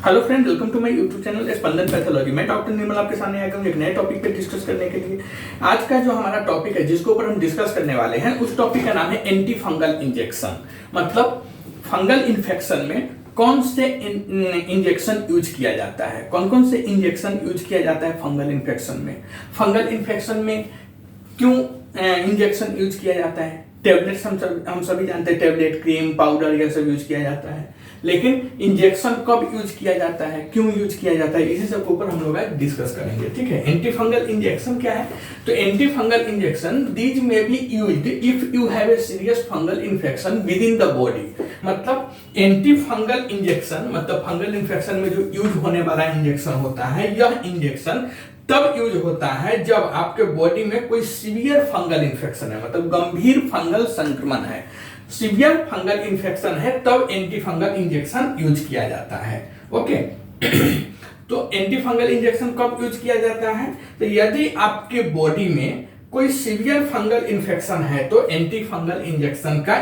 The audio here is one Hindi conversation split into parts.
Hello friend, welcome to my YouTube channel Spandan pathology. मैं डॉक्टर निर्मल आपके सामने आ गया हूँ एक नए टॉपिक पे डिस्कस करने के लिए। आज का जो हमारा टॉपिक है जिसके ऊपर हम डिस्कस करने वाले हैं उस टॉपिक का नाम है एंटी फंगल इंजेक्शन। मतलब फंगल इन्फेक्शन में कौन से इंजेक्शन यूज किया जाता है, कौन कौन से इंजेक्शन यूज किया जाता है फंगल इन्फेक्शन में। फंगल इन्फेक्शन में क्यों इंजेक्शन यूज किया जाता है। टेबलेट्स हम सभी जानते हैं, टेबलेट, क्रीम, पाउडर ये सब यूज किया जाता है, लेकिन इंजेक्शन कब यूज किया जाता है, क्यों यूज किया जाता है, इसी सब के ऊपर हम लोग आज डिस्कस करेंगे। ठीक है, एंटी फंगल इंजेक्शन क्या है। तो एंटी फंगल इंजेक्शन दीज में be used if you have a serious fungal infection with in the body. मतलब एंटी फंगल इंजेक्शन मतलब फंगल इन्फेक्शन में जो यूज होने वाला इंजेक्शन होता है, यह इंजेक्शन तब यूज होता है जब आपके बॉडी में कोई सीवियर फंगल इन्फेक्शन है, मतलब गंभीर फंगल संक्रमण है, सीवियर फंगल इन्फेक्शन है, तब एंटी फंगल इंजेक्शन यूज किया जाता है। ओके तो एंटी फंगल इंजेक्शन कब यूज किया जाता है। तो यदि आपके बॉडी में कोई सीवियर फंगल इन्फेक्शन है तो एंटी फंगल इंजेक्शन का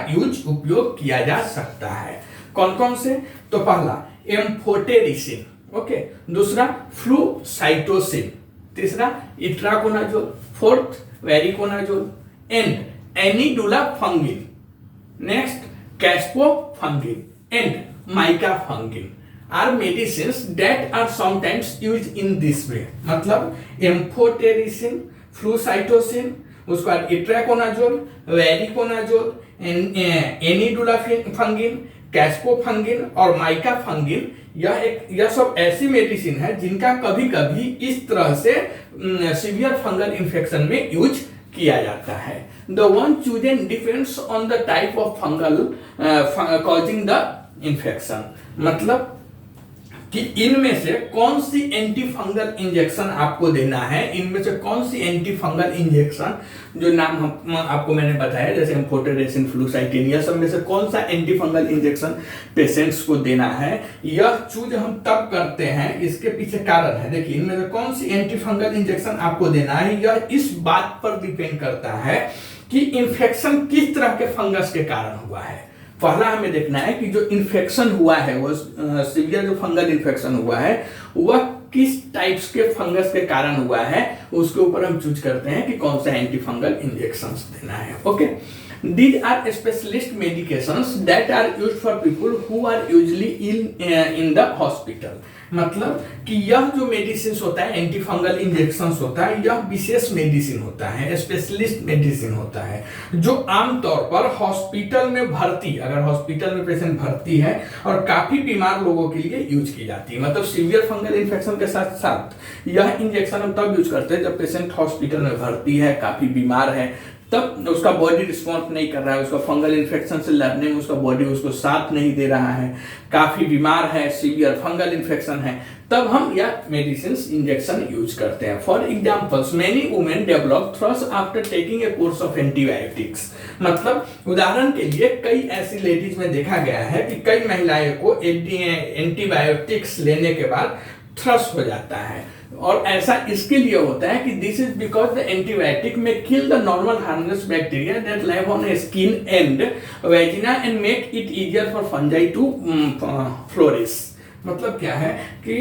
उपयोग किया जा सकता है। कौन कौन से। तो पहला एम्फोटेरिसिन, ओके, दूसरा फ्लूसाइटोसिन, तीसरा itraconazole, fourth voriconazole and anidulafungin, next caspofungin and micafungin are medicines that are sometimes used in this way. मतलब एम्फोटेरिसिन, फ्लूसाइटोसिन, उसके बाद इट्राकोनाजोल, वेरिकोनाजोल, एनिडुलाफंगिन, कैस्पोफंगिन और माइकाफंगिन, यह सब ऐसी मेडिसिन है जिनका कभी कभी इस तरह से सीवियर फंगल इन्फेक्शन में यूज किया जाता है। The one chosen depends on the type of fungal causing the infection। मतलब कि इनमें से कौन सी एंटी फंगल इंजेक्शन आपको देना है, इनमें से कौन सी एंटी फंगल इंजेक्शन जो नाम आपको मैंने बताया जैसे एम्फोटेरिसिन, फ्लूसाइटिन, यह सब में से कौन सा एंटी फंगल इंजेक्शन पेशेंट्स को देना है, यह चूज हम तब करते हैं। इसके पीछे कारण है, देखिए इनमें से कौन सी एंटी फंगल इंजेक्शन आपको देना है, यह इस बात पर डिपेंड करता है कि इंफेक्शन किस तरह के फंगस के कारण हुआ है। पहला हमें देखना है कि जो इन्फेक्शन हुआ है, वो सीवियर जो फंगल इन्फेक्शन हुआ है वह किस टाइप्स के फंगस के कारण हुआ है, उसके ऊपर हम चूज करते हैं कि कौन सा एंटी फंगल इंजेक्शन देना है। Okay, these are specialist medications that are used for people who are usually in the hospital। मतलब कि यह जो मेडिसिन होता है, एंटी फंगल इंजेक्शन होता है, यह विशेष मेडिसिन होता है, स्पेशलिस्ट मेडिसिन होता है, जो आमतौर पर हॉस्पिटल में भर्ती, अगर हॉस्पिटल में पेशेंट भर्ती है और काफी बीमार लोगों के लिए यूज की जाती है। मतलब सीवियर फंगल इन्फेक्शन के साथ साथ यह इंजेक्शन हम तब यूज करते हैं जब पेशेंट हॉस्पिटल में भर्ती है, काफी बीमार है, तब उसका बॉडी रिस्पॉन्स नहीं कर रहा है, उसका फंगल इन्फेक्शन से लड़ने में उसका बॉडी उसको साथ नहीं दे रहा है, काफी बीमार है, सीवियर फंगल इन्फेक्शन है, तब हम यह मेडिसिन इंजेक्शन यूज करते हैं। For examples many women develop thrust after taking a course of antibiotics. मतलब उदाहरण के लिए कई ऐसी लेडीज में देखा गया है कि कई महिलाएं को एंटीबायोटिक्स लेने के बाद थ्रश हो जाता है, और ऐसा इसके लिए होता है कि this is because the antibiotic may kill the normal harmless bacteria that live on skin and vagina and make it easier for fungi to flourish. मतलब क्या है कि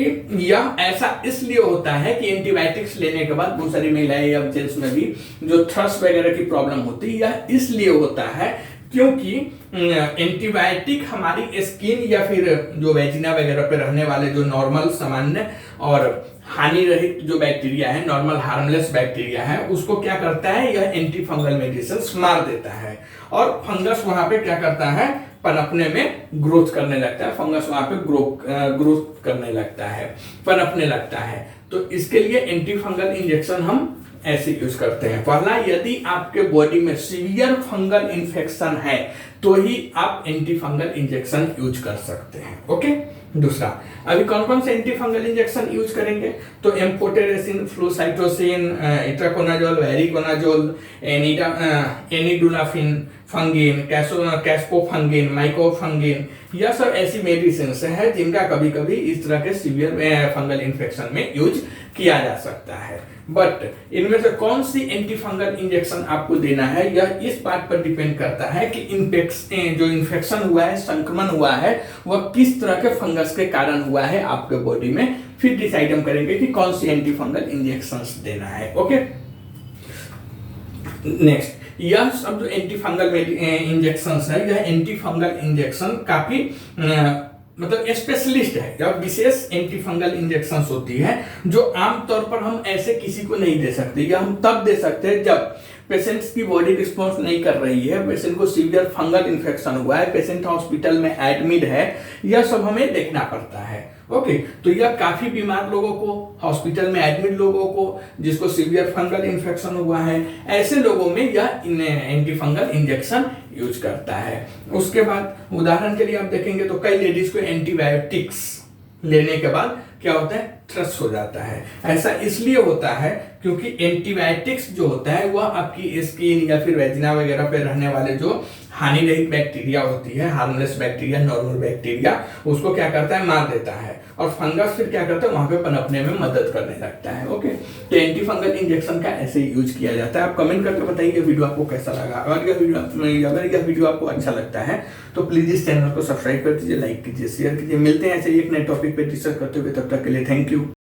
यह ऐसा इसलिए होता है कि एंटीबायोटिक्स लेने के बाद बहुत सारी महिलाएं या जेंट्स में भी जो थ्रश वगैरह की प्रॉब्लम होती है, यह इसलिए होता है क्योंकि एंटीबायोटिक हमारी स्किन या फिर जो वेजिना वगैरह पे रहने वाले जो नॉर्मल सामान्य और हानि रहित जो बैक्टीरिया है, नॉर्मल हार्मलेस बैक्टीरिया है, उसको क्या करता है, यह एंटी फंगल मेडिसिन मार देता है और फंगस वहां पे क्या करता है, पनपने में ग्रोथ करने लगता है, फंगस वहां पे ग्रोथ करने लगता है, पनपने लगता है। तो इसके लिए एंटी फंगल इंजेक्शन हम ऐसे यूज करते हैं। पहला, यदि आपके बॉडी में सीवियर फंगल इन्फेक्शन है तो ही आप एंटी फंगल इंजेक्शन यूज कर सकते हैं। ओके, दूसरा, अभी कौन कौन से एंटी फंगल इंजेक्शन यूज करेंगे। तो एम्फोटेरिसिन, फ्लूसाइटोसिन, इट्राकोनाजोल, वेरिकोनाजोल, एनिडुलाफिन फंगिन, कैस्पोफंगिन, माइकोफंगिन, यह सब ऐसी मेडिसिन है जिनका कभी कभी इस तरह के सीवियर फंगल इन्फेक्शन में यूज किया जा सकता है। बट इनमें से कौन सी एंटी फंगल इंजेक्शन आपको देना है, यह इस बात पर डिपेंड करता है कि जो इन्फेक्शन हुआ है, संक्रमण हुआ है, वह किस तरह के फंगस के कारण हुआ है आपके बॉडी में। फिर डिसाइड हम करेंगे कि कौन सी एंटी फंगल इंजेक्शन देना है। ओके, नेक्स्ट, यह सब जो एंटी फंगल इंजेक्शन है, यह एंटी फंगल इंजेक्शन काफी मतलब स्पेशलिस्ट है या विशेष एंटी फंगल इंजेक्शन होती है जो आमतौर पर हम ऐसे किसी को नहीं दे सकते, या हम तब दे सकते हैं जब पेशेंट्स की बॉडी रिस्पॉन्स नहीं कर रही है, पेशेंट को सीवियर फंगल इन्फेक्शन हुआ है, पेशेंट हॉस्पिटल में एडमिट है, यह सब हमें देखना पड़ता है। ओके, तो यह काफी बीमार लोगों को, हॉस्पिटल में एडमिट लोगों को, जिसको सीवियर फंगल इन्फेक्शन हुआ है, ऐसे लोगों में यह एंटी फंगल इंजेक्शन यूज करता है। उसके बाद उदाहरण के लिए आप देखेंगे तो कई लेडीज को एंटीबायोटिक्स लेने के बाद क्या होता है, थ्रश हो जाता है। ऐसा इसलिए होता है क्योंकि एंटीबायोटिक्स जो होता है वह आपकी स्किन या फिर वेजिना वगैरह पे रहने वाले जो हानि रहित बैक्टीरिया होती है, हार्मलेस बैक्टीरिया, नॉर्मल बैक्टीरिया, उसको क्या करता है, मार देता है, और फंगस फिर क्या करता है, वहां पे पनपने में मदद करने लगता है। ओके, तो एंटी फंगल इंजेक्शन का ऐसे ही यूज किया जाता है। आप कमेंट करके बताइए वीडियो आपको कैसा लगा। अगर यह वीडियो आपको अच्छा लगता है तो प्लीज इस चैनल को सब्सक्राइब कर दीजिए, लाइक कीजिए, शेयर कीजिए। मिलते हैं ऐसे ही एक नए टॉपिक पे डिस्कस करते हुए, तब तक के लिए थैंक यू।